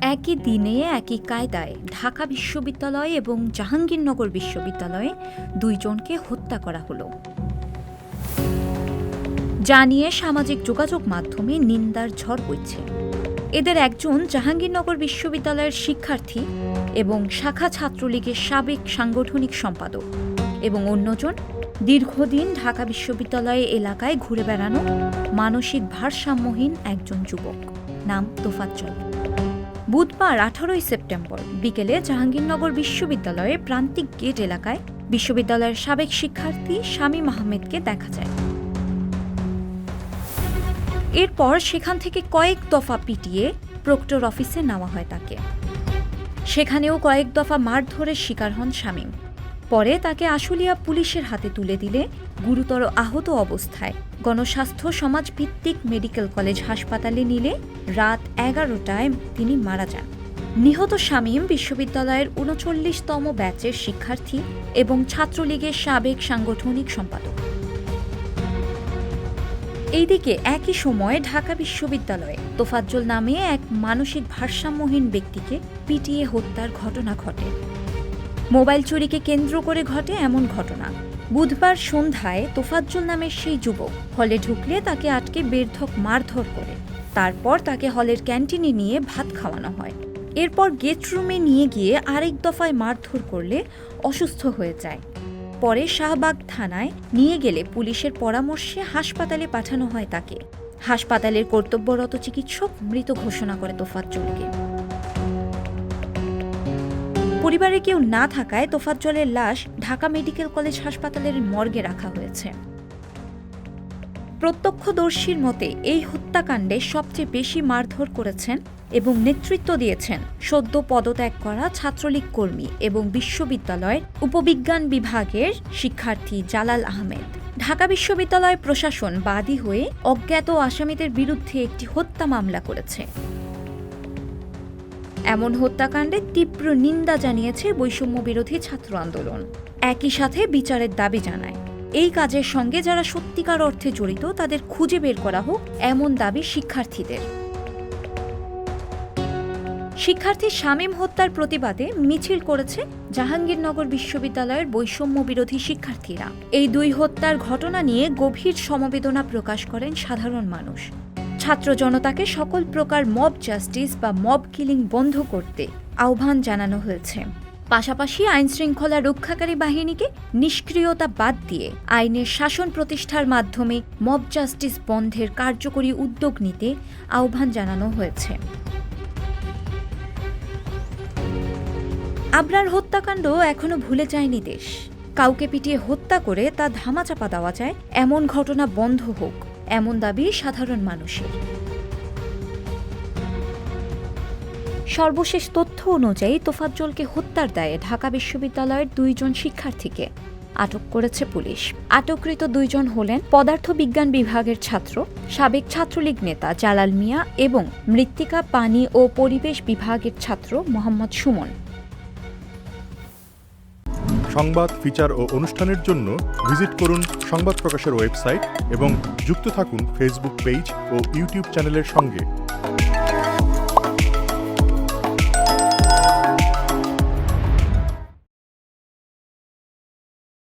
একই দিনে একই কায়দায় ঢাকা বিশ্ববিদ্যালয় এবং জাহাঙ্গীরনগর বিশ্ববিদ্যালয়ে দুইজনকে হত্যা করা হলো। যা নিয়ে সামাজিক যোগাযোগ মাধ্যমে নিন্দার ঝড় বইছে। এদের একজন জাহাঙ্গীরনগর বিশ্ববিদ্যালয়ের শিক্ষার্থী এবং শাখা ছাত্রলীগের সাবেক সাংগঠনিক সম্পাদক এবং অন্যজন দীর্ঘদিন ঢাকা বিশ্ববিদ্যালয় এলাকায় ঘুরে বেড়ানো মানসিক ভারসাম্যহীন একজন যুবক, নাম তোফাজ্জল। বুধবার 18 সেপ্টেম্বর বিকেলে জাহাঙ্গীরনগর বিশ্ববিদ্যালয়ের প্রান্তিক গেট এলাকায় বিশ্ববিদ্যালয়ের সাবেক শিক্ষার্থী শামীম আহমেদকে দেখা যায়। এরপর সেখান থেকে কয়েক দফা পিটিয়ে প্রক্টর অফিসে নেওয়া হয় তাকে। সেখানেও কয়েক দফা মারধরের শিকার হন শামীম। পরে তাকে আশুলিয়া পুলিশের হাতে তুলে দিলে গুরুতর আহত অবস্থায় গণস্বাস্থ্য সমাজভিত্তিক মেডিকেল কলেজ হাসপাতালে নিলে রাত 11টায় তিনি মারা যান। নিহত শামীম বিশ্ববিদ্যালয়ের 39তম ব্যাচের শিক্ষার্থী এবং ছাত্রলীগের সাবেক সাংগঠনিক সম্পাদক। এইদিকে একই সময়ে ঢাকা বিশ্ববিদ্যালয়ে তোফাজ্জল নামে এক মানসিক ভারসাম্যহীন ব্যক্তিকে পিটিয়ে হত্যার ঘটনা ঘটে। মোবাইল চুরিকে কেন্দ্র করে ঘটে এমন ঘটনা। বুধবার সন্ধ্যায় তোফাজ্জল নামের সেই যুবক হলে ঢুকলে তাকে আটকে বেধড়ক মারধর করে। তারপর তাকে হলের ক্যান্টিনে নিয়ে ভাত খাওয়ানো হয়। এরপর গেট রুমে নিয়ে গিয়ে আরেক দফায় মারধর করলে অসুস্থ হয়ে যায়। পরে শাহবাগ থানায় নিয়ে গেলে পুলিশের পরামর্শে হাসপাতালে পাঠানো হয় তাকে। হাসপাতালের কর্তব্যরত চিকিৎসক মৃত ঘোষণা করে তোফাজ্জলকে। পরিবারে কেউ না থাকায় তোফাজ্জলের লাশ ঢাকা মেডিকেল কলেজ হাসপাতালের মর্গে রাখা হয়েছে। প্রত্যক্ষদর্শীর মতে এই হত্যাকাণ্ডে সবচেয়ে বেশি মারধর করেছেন এবং নেতৃত্ব দিয়েছেন সদ্য পদত্যাগ করা ছাত্রলীগ কর্মী এবং বিশ্ববিদ্যালয়ের উপবিজ্ঞান বিভাগের শিক্ষার্থী জালাল আহমেদ। ঢাকা বিশ্ববিদ্যালয় প্রশাসন বাদী হয়ে অজ্ঞাত আসামিদের বিরুদ্ধে একটি হত্যা মামলা করেছে। এমন হত্যাকাণ্ডে তীব্র নিন্দা জানিয়েছে বৈষম্য বিরোধী ছাত্র আন্দোলন। একই সাথে বিচারের দাবি জানায় এই কাজের সঙ্গে যারা সত্যিকার অর্থে জড়িত তাদের খুঁজে বের করা হোক, এমন দাবি শিক্ষার্থীদের। শিক্ষার্থী শামীম হত্যার প্রতিবাদে মিছিল করেছে জাহাঙ্গীরনগর বিশ্ববিদ্যালয়ের বৈষম্য বিরোধী শিক্ষার্থীরা। এই দুই হত্যার ঘটনা নিয়ে গভীর সমবেদনা প্রকাশ করেন সাধারণ মানুষ। ছাত্র জনতাকে সকল প্রকার মব জাস্টিস বা মব কিলিং বন্ধ করতে আহ্বান জানানো হয়েছে। পাশাপাশি আইনশৃঙ্খলা রক্ষাকারী বাহিনীকে নিষ্ক্রিয়তা বাদ দিয়ে আইনের শাসন প্রতিষ্ঠার মাধ্যমে মব জাস্টিস বন্ধের কার্যকরী উদ্যোগ নিতে আহ্বান জানানো হয়েছে। আবরার হত্যাকাণ্ড এখনো ভুলে যায়নি দেশ। কাউকে পিটিয়ে হত্যা করে তা ধামাচাপা দেওয়া যায়, এমন ঘটনা বন্ধ হোক, এমন দাবি সাধারণ মানুষের। সর্বশেষ তথ্য অনুযায়ী তোফাজ্জলকে হত্যার দায়ে ঢাকা বিশ্ববিদ্যালয়ের 2জন শিক্ষার্থীকে আটক করেছে পুলিশ। আটককৃত 2জন হলেন পদার্থবিজ্ঞান বিভাগের ছাত্র, সাবেক ছাত্রলীগ নেতা জালাল মিয়া এবং মৃত্তিকা, পানি ও পরিবেশ বিভাগের ছাত্র মোহাম্মদ সুমন। সংবাদ, ফিচার ও অনুষ্ঠানের জন্য ভিজিট করুন সংবাদ প্রকাশের ওয়েবসাইট এবং যুক্ত থাকুন ফেসবুক পেজ ও ইউটিউব চ্যানেলের সঙ্গে।